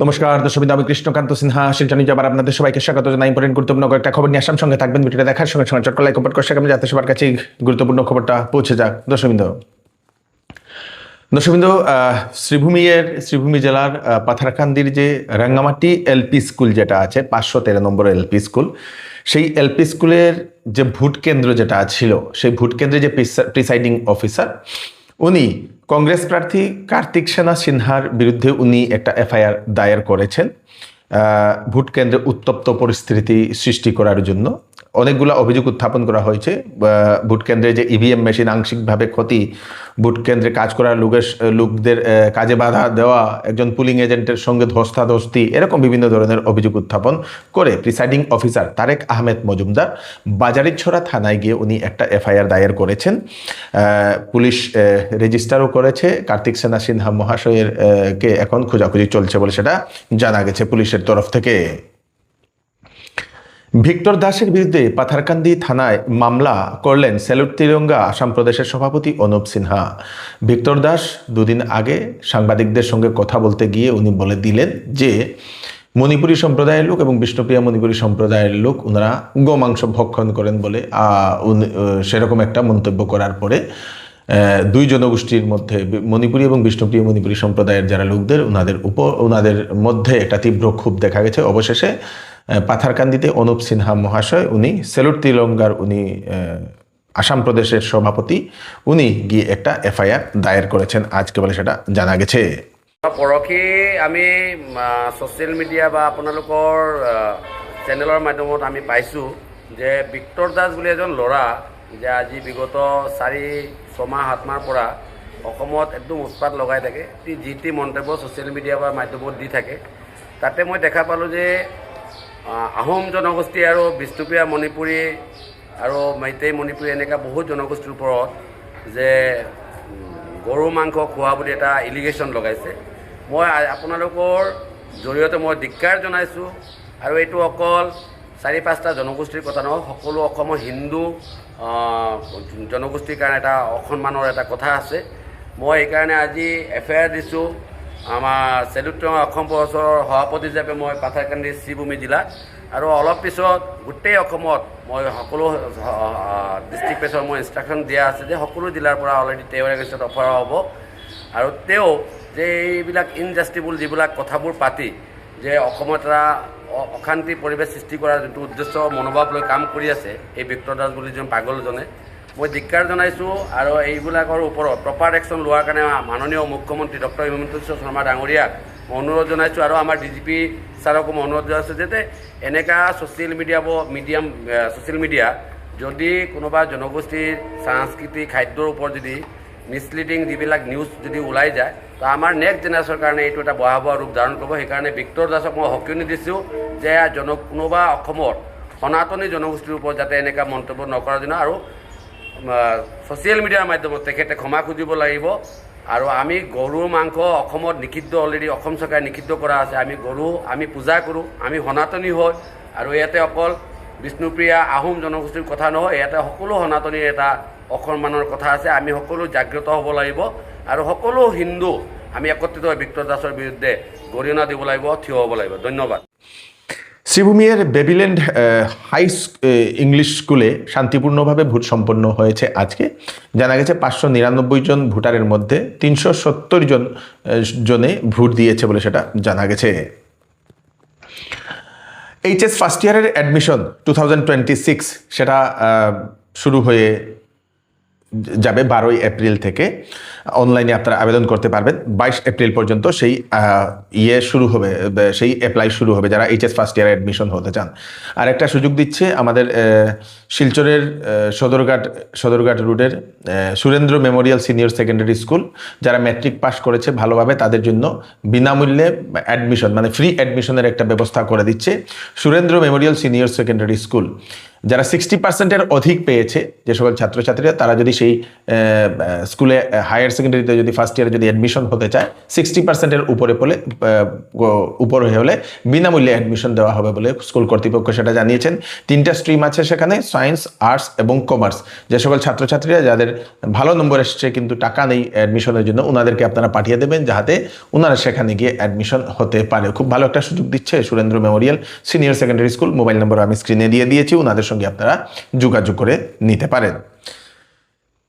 নমস্কার দর্শক, আমি কৃষ্ণকান্ত সিনহা শিলচর নিউজ আবার আপনাদের সবাইকে স্বাগত জানাই। ইম্পর্টেন্ট গুরুত্বপূর্ণ কয়েকটা খবর নিয়ে আসাম, সঙ্গে থাকবেন। ভিডিওটা দেখার সঙ্গে সঙ্গে চটকল লাইক কমেন্ট করে যাতে সবার কাছে গুরুত্বপূর্ণ খবরটা পৌঁছে যাক। দর্শকবৃন্দ, শ্রীভূমি জেলার পাথারকান্দির যে রাঙ্গামাটি এলপি স্কুল যেটা আছে, 513 নম্বর এলপি স্কুল, সেই এলপি স্কুলের যে ভোট কেন্দ্র যেটা ছিল, সেই ভোট কেন্দ্রে যে প্রিসাইডিং অফিসার, উনি কংগ্রেস প্রার্থী কার্তিক সেনা সিনহার বিরুদ্ধে উনি একটা এফআইআর দায়ের করেছেন ভোট কেন্দ্রে উত্তপ্ত পরিস্থিতি সৃষ্টি করার জন্য। অনেকগুলো অভিযোগ উত্থাপন করা হয়েছে। ভোট কেন্দ্রে যে ইভিএম মেশিন আংশিকভাবে ক্ষতি, ভোট কেন্দ্রে কাজ করার লোকদের কাজে বাধা দেওয়া, একজন পুলিং এজেন্টের সঙ্গে ধস্তাধস্তি, এরকম বিভিন্ন ধরনের অভিযোগ উত্থাপন করে প্রিসাইডিং অফিসার তারেক আহমেদ মজুমদার বাজারিছড়া থানায় গিয়ে উনি একটা এফআইআর দায়ের করেছেন। পুলিশ রেজিস্টারও করেছে। কার্তিক সেনা সিনহা মহাশয়ের কে এখন খোঁজাখুঁজি চলছে বলে সেটা জানা গেছে পুলিশের তরফ থেকে। ভিক্টর দাসের বিরুদ্ধে পাথারকান্দি থানায় মামলা করলেন স্যালুট তিরঙ্গা আসাম প্রদেশের সভাপতি অনুপ সিনহা। ভিক্টর দাস দুদিন আগে সাংবাদিকদের সঙ্গে কথা বলতে গিয়ে উনি বলে দিলেন যে মণিপুরী সম্প্রদায়ের লোক এবং বিষ্ণুপ্রিয়া মণিপুরী সম্প্রদায়ের লোক ওনারা গোমাংস ভক্ষণ করেন বলে সেরকম একটা মন্তব্য করার পরে দুই জনগোষ্ঠীর মধ্যে, মণিপুরী এবং বিষ্ণুপ্রিয় মণিপুরী সম্প্রদায়ের যারা লোকদের, ওনাদের মধ্যে একটা তীব্র ক্ষোভ দেখা গেছে। অবশেষে পাথারকান্দিতে অনুপ সিনহা মহাশয়, উনি স্যালুট তিরঙ্গার আসাম প্রদেশের সভাপতি, উনি গিয়ে একটা এফআইআর দায়ের করেছেন আজকে বলে সেটা জানা গেছে। পৰহি আমি ছ'চিয়েল মিডিয়া বা আপোনালোকৰ চেনেলৰ মাধ্যমত আমি পাইছোঁ যে ভিক্টৰ দাস বুলি এজন ল'ৰা, যে আজি বিগত 4-6 মাহ 7 মাহৰ পৰা অসমত একদম উৎপাত লগাই থাকে, যি টি মন্তব্য ছ'চিয়েল মিডিয়া বা মাধ্যমত দি থাকে। তাতে মই দেখা পালোঁ যে আহোম জনগোষ্ঠী আৰু বিষ্ণুপ্ৰিয়া মণিপুৰী আৰু মেইতেই মণিপুৰী এনেকুৱা বহুত জনগোষ্ঠীৰ ওপৰত যে গৰু মাংস খোৱা বুলি এটা এলিগেশ্যন লগাইছে। মই আপোনালোকৰ জৰিয়তে মই ধিক্কাৰ জনাইছোঁ। আৰু এইটো অকল 4-5টা জনগোষ্ঠীৰ কথা নহয়, সকলো অসমৰ হিন্দু জনগোষ্ঠীৰ কাৰণে এটা অসন্মানৰ এটা কথা আছে। মই সেইকাৰণে আজি এফআইআৰ দিছোঁ। আমাৰ স্যালুট তিৰঙ্গা অসম প্ৰদেশৰ সভাপতি হিচাপে মই পাথাৰকান্দি শ্ৰীভূমি জিলাত, আৰু অলপ পিছত গোটেই অসমত মই সকলো ডিষ্ট্ৰিক্ট প্ৰেছৰ মই ইনষ্ট্ৰাকশ্যন দিয়া আছে যে সকলো জিলাৰ পৰা অলৰেডি তেওঁৰ এগেইনষ্টত অফাৰ হ'ব। আৰু তেওঁ যে এইবিলাক ইনজাষ্টিবল যিবিলাক কথাবোৰ পাতি যে অসমত এটা অশান্তি পৰিৱেশ সৃষ্টি কৰাৰ যোনটো উদ্দেশ্য মনোভাৱ লৈ কাম কৰি আছে এই ভিক্টৰ দাস বুলি যোন পাগলজনে, মই ধিক্কাৰ জনাইছোঁ। আৰু এইবিলাকৰ ওপৰত প্ৰপাৰ একশ্যন লোৱাৰ কাৰণে মাননীয় মুখ্যমন্ত্ৰী ডক্টৰ হিমন্ত বিশ্ব শৰ্মা ডাঙৰীয়াক মই অনুৰোধ জনাইছোঁ। আৰু আমাৰ ডিজিপি ছাৰকো মই অনুৰোধ জনাইছোঁ যাতে এনেকুৱা ছ'চিয়েল মিডিয়া যদি কোনোবা জনগোষ্ঠীৰ সাংস্কৃতিক খাদ্যৰ ওপৰত যদি মিছলিডিং যিবিলাক নিউজ যদি ওলাই যায়, তো আমাৰ নেক্সট জেনেৰেশ্যনৰ কাৰণে এইটো এটা ভয়াৱহ ৰূপ ধাৰণ কৰিব। সেইকাৰণে ভিক্টৰ দাসক মই সকিয়নি দিছোঁ যে কোনোবা অসমৰ সনাতনী জনগোষ্ঠীৰ ওপৰত যাতে এনেকুৱা মন্তব্য নকৰাৰ জন্য, আৰু ছ'চিয়েল মিডিয়াৰ মাধ্যমত তেখেতে ক্ষমা খুজিব লাগিব। আৰু আমি গৰুৰ মাংস অসমত নিষিদ্ধ, অলৰেডি অসম চৰকাৰে নিষিদ্ধ কৰা আছে। আমি পূজা কৰোঁ, আমি সনাতনী হয়। আৰু ইয়াতে অকল বিষ্ণুপ্ৰিয়া আহোম জনগোষ্ঠীৰ কথা নহয়, ইয়াতে সকলো সনাতনীৰ এটা অসন্মানৰ কথা আছে। আমি সকলো জাগ্ৰত হ'ব লাগিব, আৰু সকলো হিন্দু আমি একত্ৰিত হৈ ভিক্টৰ দাসৰ বিৰুদ্ধে গৰিহণা দিব লাগিব, থিয় হ'ব লাগিব। ধন্যবাদ। শ্রীভূমির বেবিল্যান্ড হাই ইংলিশ স্কুলে শান্তিপূর্ণভাবে ভোট সম্পন্ন হয়েছে আজকে। জানা গেছে 599 জন ভোটারের মধ্যে 370 জনে ভোট দিয়েছে বলে সেটা জানা গেছে। এইচএস ফার্স্ট ইয়ারের অ্যাডমিশন 2026 সেটা শুরু হয়ে যাবে 12 এপ্রিল থেকে। অনলাইনে আপনারা আবেদন করতে পারবেন। 22 এপ্রিল পর্যন্ত সেই শুরু হবে, সেই অ্যাপ্লাই শুরু হবে যারা এইচএস ফার্স্ট ইয়ারে অ্যাডমিশন হতে চান। আর একটা সুযোগ দিচ্ছে আমাদের শিলচরের সদরঘাট রুটের Surendra Memorial senior secondary school, যারা ম্যাট্রিক পাস করেছে ভালোভাবে, তাদের জন্য বিনামূল্যে অ্যাডমিশন, মানে ফ্রি অ্যাডমিশনের একটা ব্যবস্থা করে দিচ্ছে Surendra Memorial senior secondary school. যারা 60%-এর অধিক পেয়েছে যে সকল ছাত্রছাত্রীরা, তারা যদি সেই স্কুলে হায়ার সেকেন্ডারিতে যদি ফার্স্ট ইয়ারে যদি অ্যাডমিশন হতে চায়, 60%-এর উপরে হলে বিনামূল্যে অ্যাডমিশন দেওয়া হবে বলে স্কুল কর্তৃপক্ষ সেটা জানিয়েছেন। 3টা স্ট্রিম আছে সেখানে, সায়েন্স, আর্টস এবং কমার্স। যে সকল ছাত্রছাত্রীরা যাদের ভালো নম্বর এসছে কিন্তু টাকা নেই অ্যাডমিশনের জন্য, ওনাদেরকে আপনারা পাঠিয়ে দেবেন যাতে ওনারা সেখানে গিয়ে অ্যাডমিশন হতে পারে। খুব ভালো একটা সুযোগ দিচ্ছে Surendra Memorial senior secondary school. Mobile নম্বর আমি স্ক্রিনে দিয়ে দিয়েছি, ওনাদের সঙ্গে আপনারা যোগাযোগ করে নিতে পারেন।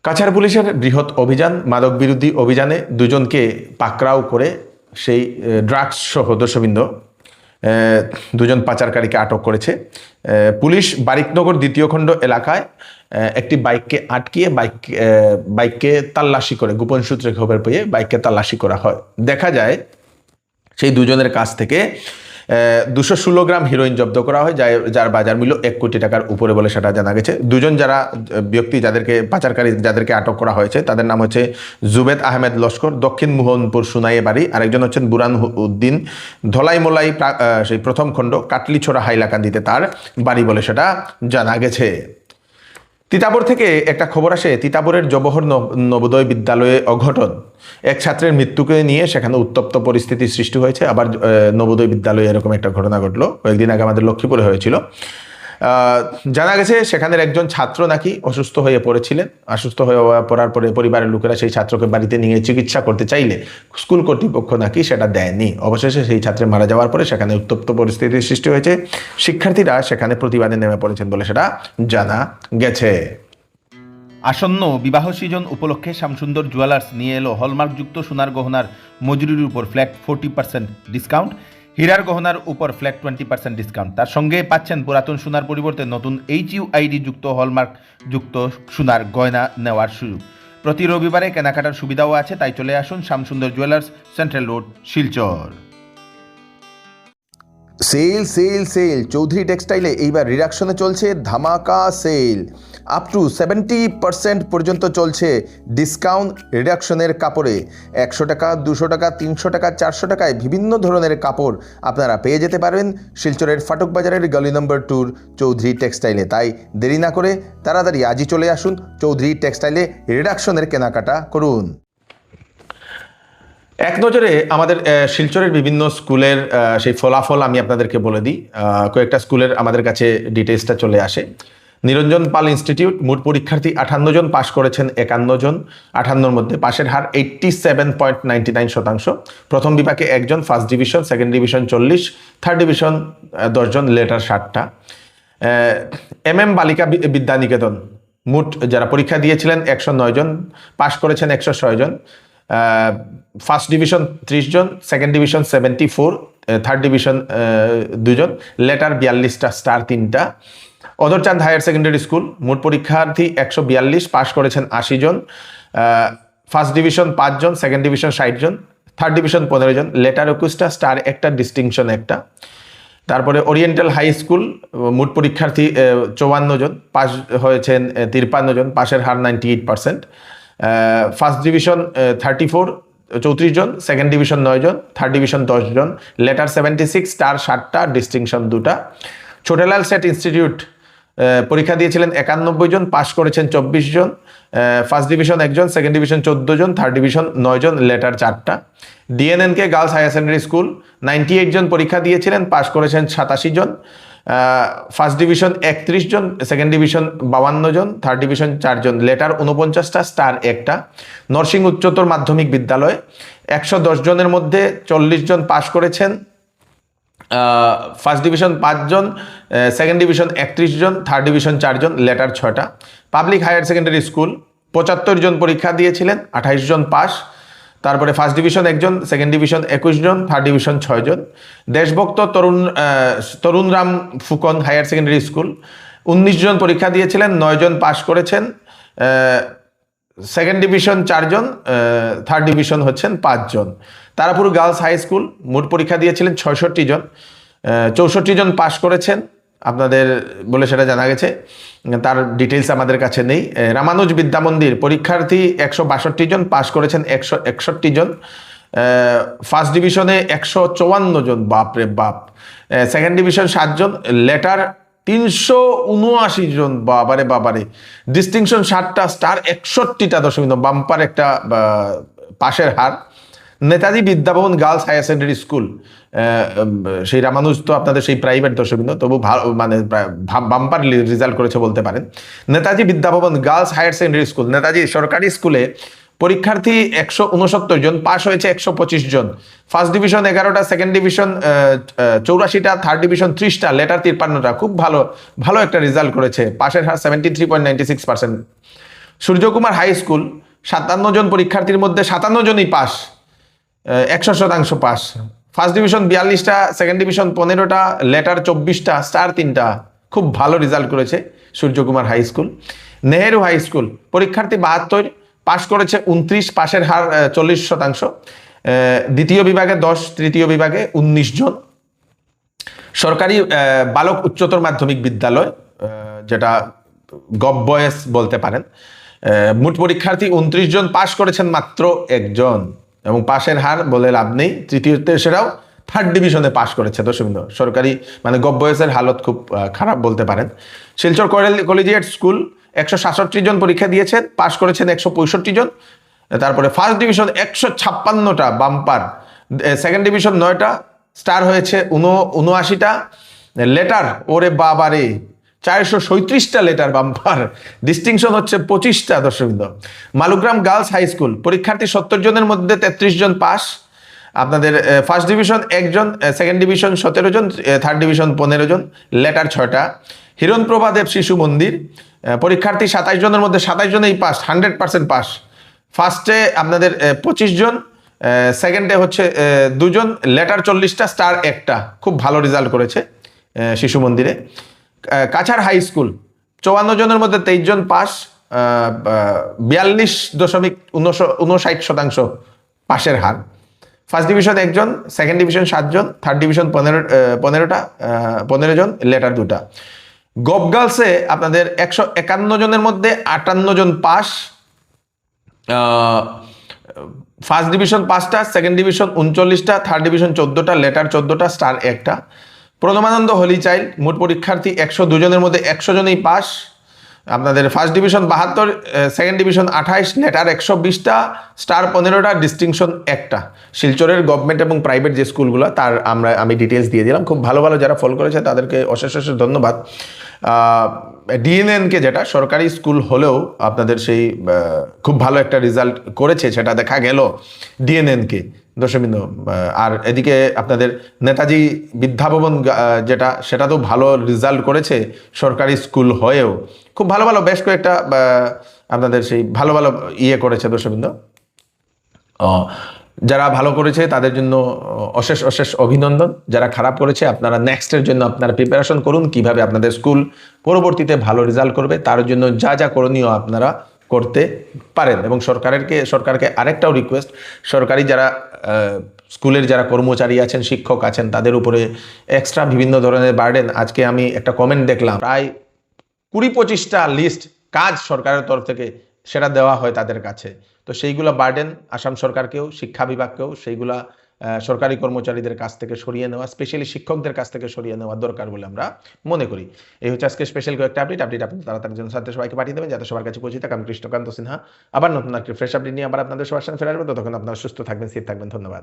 কাছাড় পুলিশের বৃহৎ অভিযান, মাদক বিরোধী অভিযানে 2জনকে পাকড়াও করে সেই ড্রাগস সহ দর্শবৃন্দ 2জন পাচারকারীকে আটক করেছে পুলিশ। বারিকনগর 2য় খণ্ড এলাকায় একটি বাইককে আটকিয়ে বাইককে তাল্লাশি করে, গোপন সূত্রে খবর পেয়ে বাইককে তাল্লাশি করা হয়। দেখা যায় সেই 2জনের কাছ থেকে 216 গ্রাম হিরোইন জব্দ করা হয়, যার বাজার মূল্য 1 কোটি টাকার উপরে বলে সেটা জানা গেছে। 2জন যারা ব্যক্তি যাদেরকে আটক করা হয়েছে তাদের নাম হচ্ছে জুবেদ আহমেদ লস্কর, দক্ষিণ মোহনপুর সুনাইয়ে বাড়ি। আরেকজন হচ্ছেন বুরান উদ্দিন, ধলাইমলাই সেই 1ম খণ্ড কাটলিছড়া হাইলাকান্দিতে তার বাড়ি বলে সেটা জানা গেছে। তিতাবর থেকে একটা খবর আসে, তিতাবরের জবহর নবোদয় বিদ্যালয়ে অঘটন। এক ছাত্রের মৃত্যুকে নিয়ে সেখানে উত্তপ্ত পরিস্থিতির সৃষ্টি হয়েছে। আবার নবোদয় বিদ্যালয়ে এরকম একটা ঘটনা ঘটলো, কয়েকদিন আগে আমাদের লক্ষ্মীপুরে হয়েছিল। জানা গেছে সেখানের একজন ছাত্র নাকি অসুস্থ হয়ে পড়েছিলেন। অসুস্থ হয়ে পড়ার পরে পরিবারের লোকেরা সেই ছাত্রকে বাড়িতে নিয়ে চিকিৎসা করতে চাইলে স্কুল কর্তৃপক্ষ নাকি সেটা দেয়নি। অবশেষে সেই ছাত্রের মারা যাওয়ার পরে সেখানে উত্তপ্ত পরিস্থিতির সৃষ্টি হয়েছে। শিক্ষার্থীরা সেখানে প্রতিবাদে নেমে পড়েছেন বলে সেটা জানা গেছে। আসন্ন বিবাহ সিজন উপলক্ষে শ্যামসুন্দর জুয়েলার্স নিয়ে এলো হলমার্কযুক্ত সোনার গহনার মজুরির উপর ফ্ল্যাট 40% ডিসকাউন্ট, হীরার গহনার উপর ফ্ল্যাট 20% ডিসকাউন্ট। তার সঙ্গে পাচ্ছেন পুরাতন সোনার পরিবর্তে নতুন HUID যুক্ত হলমার্ক যুক্ত সোনার গয়না নেওয়ার সুযোগ। প্রতি রবিবারে কেনাকাটার সুবিধাও আছে, তাই চলে আসুন Shyamsundar jewellers, central road, Silchar. Sale sale sale Chowdhury টেক্সটাইলে এইবার রিডাকশনে চলছে ধামাকা সেল। আপ টু 70% পর্যন্ত চলছে ডিসকাউন্ট রিডাকশনের কাপড়ে। 100 টাকা, 200 টাকা, 300 টাকা, 400 টাকায় বিভিন্ন ধরনের কাপড় আপনারা পেয়ে যেতে পারবেন শিলচরের ফাটক বাজারের গলি নম্বর 2 চৌধুরী টেক্সটাইলে। তাই দেরি না করে তাড়াতাড়ি আজই চলে আসুন চৌধুরী টেক্সটাইলে, রিডাকশনের কেনাকাটা করুন। এক নজরে আমাদের শিলচরের বিভিন্ন স্কুলের সেই ফলাফল আমি আপনাদেরকে বলে দিই। কয়েকটা স্কুলের আমাদের কাছে ডিটেলসটা চলে আসে। নিরঞ্জন পাল ইনস্টিটিউট, মোট পরীক্ষার্থী 58 জন, পাশ করেছেন 51 জন। 58-র মধ্যে পাশের হার 87.99%। প্রথম বিভাগে 1 জন, first division, second division 40, third division 10 জন, লেটার 60টা। MM বালিকা বিদ্যানিকেতন, মোট যারা পরীক্ষা দিয়েছিলেন 109 জন, পাশ করেছেন 106 জন। ফার্স্ট ডিভিশন 30 জন, সেকেন্ড ডিভিশন 74, থার্ড ডিভিশন 2 জন, লেটার 42টা, স্টার 3টা। অদরচাঁদ হায়ার সেকেন্ডারি স্কুল, মোট পরীক্ষার্থী 142, পাশ করেছেন 80 জন। ফার্স্ট ডিভিশন 5 জন, সেকেন্ড ডিভিশন 60 জন, থার্ড ডিভিশন 15 জন, লেটার 21টা, স্টার 1টা, ডিস্টিংশন 1টা। তারপরে ওরিয়েন্টাল হাই স্কুল, মোট পরীক্ষার্থী 54 জন, পাশ হয়েছেন 53 জন, পাশের হার 98%। ফার্স্ট ডিভিশন 34 জন, সেকেন্ড ডিভিশন 9 জন, থার্ড ডিভিশন 10 জন, লেটার 76, স্টার 60টা, ডিস্টিংশন 2টা। ছোটলাল সেট ইনস্টিটিউট, পরীক্ষা দিয়েছিলেন 91 জন, পাশ করেছেন 24 জন। ফার্স্ট ডিভিশন 1 জন, সেকেন্ড ডিভিশন 14 জন, থার্ড ডিভিশন 9 জন, লেটার 4টা। DNNK girls higher secondary school, 98 জন পরীক্ষা দিয়েছিলেন, পাশ করেছেন 87 জন। ফার্স্ট ডিভিশন 31 জন, সেকেন্ড ডিভিশন 52 জন, থার্ড ডিভিশন 4 জন, লেটার 49টা, স্টার 1টা। নরসিংহ উচ্চতর মাধ্যমিক বিদ্যালয়, 110 জনের মধ্যে 40 জন পাশ করেছেন। ফার্স্ট ডিভিশন 5 জন, সেকেন্ড ডিভিশন 31 জন, থার্ড ডিভিশন 4 জন, লেটার 6টা। পাবলিক হায়ার সেকেন্ডারি স্কুল, 75 জন পরীক্ষা দিয়েছিলেন, 28 জন পাস। তারপরে ফার্স্ট ডিভিশন 1 জন, সেকেন্ড ডিভিশন 21 জন, থার্ড ডিভিশন 6 জন। Deshbhakta Tarunram Phukan higher secondary school, 19 জন পরীক্ষা দিয়েছিলেন, 9 জন পাস করেছেন। সেকেন্ড ডিভিশন 4 জন, থার্ড ডিভিশন হচ্ছেন 5 জন। তারাপুর গার্লস হাই স্কুল, মোট পরীক্ষা দিয়েছিলেন 66 জন, 64 জন পাস করেছেন আপনাদের বলে সেটা জানা গেছে। তার ডিটেলস আমাদের কাছে নেই। রামানুজ বিদ্যা মন্দির, পরীক্ষার্থী 162 জন, পাস করেছেন 161 জন। ফার্স্ট ডিভিশনে 154 জন, বাপরে বাপ। সেকেন্ড ডিভিশন 7 জন, লেটার 379 জন, বাবারে বাবারে। ডিস্টিংশন 60টা, স্টার 61টা, দর্শকবৃন্দ, বাম্পার একটা পাশের হার। Netaji Vidyabhavan girls higher secondary school, সেই রামানুজ তো আপনাদের সেই প্রাইভেট, দর্শকবৃন্দ, তবু ভালো, মানে বাম্পার রেজাল্ট করেছে বলতে পারেন। Netaji Vidyabhavan girls higher secondary school, Netaji সরকারি স্কুলে পরীক্ষার্থী 169 জন, পাশ হয়েছে 125 জন। ফার্স্ট ডিভিশন 11টা, সেকেন্ড ডিভিশন 84টা, থার্ড ডিভিশন 30টা, লেটার 53টা। খুব ভালো ভালো একটা রেজাল্ট করেছে। পাশের হার 73.96%। সূর্যকুমার হাই স্কুল 57 জন পরীক্ষার্থীর মধ্যে 57 জনই পাস, 100% পাস। ফার্স্ট ডিভিশন 42টা, সেকেন্ড ডিভিশন 15টা, লেটার 24টা, স্টার 3টা। খুব ভালো রেজাল্ট করেছে Suryakumar high school. Nehru high school পরীক্ষার্থী 72, পাশ করেছে 29, পাশের হার 40%। দ্বিতীয় বিভাগে 10, তৃতীয় বিভাগে 19 জন। সরকারি বালক উচ্চতর মাধ্যমিক বিদ্যালয়, যেটা গভবয়েস বলতে পারেন, মোট পরীক্ষার্থী 29 জন, পাশ করেছেন মাত্র 1 জন, এবং পাশের হার বলে লাভ নেই। তৃতীয়তে সেরাও থার্ড ডিভিশনে পাশ করেছে, দর্শকবৃন্দ। সরকারি মানে গভবয়েসের হালত খুব খারাপ বলতে পারেন। শিলচর কলেজিয়েট স্কুল 167 জন পরীক্ষা দিয়েছেন, পাশ করেছেন 165 জন। তারপরে ফার্স্ট ডিভিশন 156টা, বাম্পার। সেকেন্ড ডিভিশন 9টা, স্টার হয়েছে 79টা, লেটার ওরে বাবারে 437টা লেটার, বাম্পার। ডিস্টিংশন হচ্ছে 25টা, দর্শকবৃন্দ। মালুগ্রাম গার্লস হাই স্কুল পরীক্ষার্থী 70 জনের মধ্যে 33 জন পাস। আপনাদের ফার্স্ট ডিভিশন 1 জন, সেকেন্ড ডিভিশন 17 জন, থার্ড ডিভিশন 15 জন, লেটার 6টা। হিরণপ্রভা দেব শিশু মন্দির পরীক্ষার্থী 27 জনের মধ্যে 27 জনেই পাস, 100% পাস। ফার্স্টে আপনাদের 25 জন, সেকেন্ডে হচ্ছে 2 জন, লেটার 40টা, স্টার 1টা। খুব ভালো রেজাল্ট করেছে শিশু মন্দিরে। কাছাড় হাই স্কুল 54 জনের মধ্যে 23 জন পাস, 42.59% পাশের হার। ফার্স্ট ডিভিশন 1 জন, সেকেন্ড ডিভিশন 7 জন, থার্ড ডিভিশন 15 জন, লেটার 2টা। গভ গার্লসে আপনাদের 151 জনের মধ্যে 58 জন পাস, ফার্স্ট ডিভিশন 5টা, সেকেন্ড ডিভিশন 39টা, থার্ড ডিভিশন 14টা, লেটার 14টা, স্টার 1টা। প্রণমানন্দ হোলি চাইল্ড মোট পরীক্ষার্থী 102 জনের মধ্যে 100 জনই পাস। আপনাদের first division 72, second division 28, letter 120টা, স্টার 15টা, ডিস্টিংশন 1টা। শিলচরের গভর্নমেন্ট এবং প্রাইভেট যে স্কুলগুলো, তার আমি ডিটেলস দিয়ে দিলাম। খুব ভালো ভালো যারা ফলো করেছে তাদেরকে অশেষ অশেষ ধন্যবাদ। ডিএনএনকে যেটা সরকারি স্কুল হলেও আপনাদের সেই খুব ভালো একটা রেজাল্ট করেছে, সেটা দেখা গেল ডিএনএনকে, দর্শকবৃন্দ। আর এদিকে আপনাদের নেতাজি বিদ্যাভবন যেটা, সেটা তো ভালো রেজাল্ট করেছে সরকারি স্কুল হয়েও। খুব ভালো ভালো বেশ কয়েকটা আপনাদের সেই ভালো ভালো করেছে, দর্শকবৃন্দ। যারা ভালো করেছে তাদের জন্য অশেষ অশেষ অভিনন্দন। যারা খারাপ করেছে, আপনারা নেক্সটের জন্য আপনারা প্রিপারেশন করুন, কিভাবে আপনাদের স্কুল পরবর্তীতে ভালো রেজাল্ট করবে, তার জন্য যা যা করণীয় আপনারা করতে পারেন। এবং সরকারকে আরেকটাও রিকোয়েস্ট, সরকারি যারা স্কুলের যারা কর্মচারী আছেন, শিক্ষক আছেন, তাদের উপরে এক্সট্রা বিভিন্ন ধরনের বার্ডেন। আজকে আমি একটা কমেন্ট দেখলাম, প্রায় 20-25টা লিস্ট কাজ সরকারের তরফ থেকে সেটা দেওয়া হয় তাদের কাছে। তো সেইগুলো বার্ডেন আসাম সরকারকেও, শিক্ষা বিভাগকেও সেইগুলা সরকারি কর্মচারীদের কাছ থেকে সরিয়ে নেওয়া, স্পেশালি শিক্ষকদের কাছ থেকে সরিয়ে নেওয়া দরকার বলে আমরা মনে করি। এই হচ্ছে আজকে স্পেশাল কয়েকটা আপডেট আপনি তাড়াতাড়ি জন্য সাথে সবাইকে পাঠিয়ে দেবেন, যাতে সবার কাছে পৌঁছে থাকে। আমি কৃষ্ণকান্ত সিনহা আবার নতুন একটা ফ্রেশ আপডেট নিয়ে আবার আপনাদের সবার সামনে ফেরার, ততক্ষণ আপনারা সুস্থ থাকবেন, সেফ থাকবেন। ধন্যবাদ।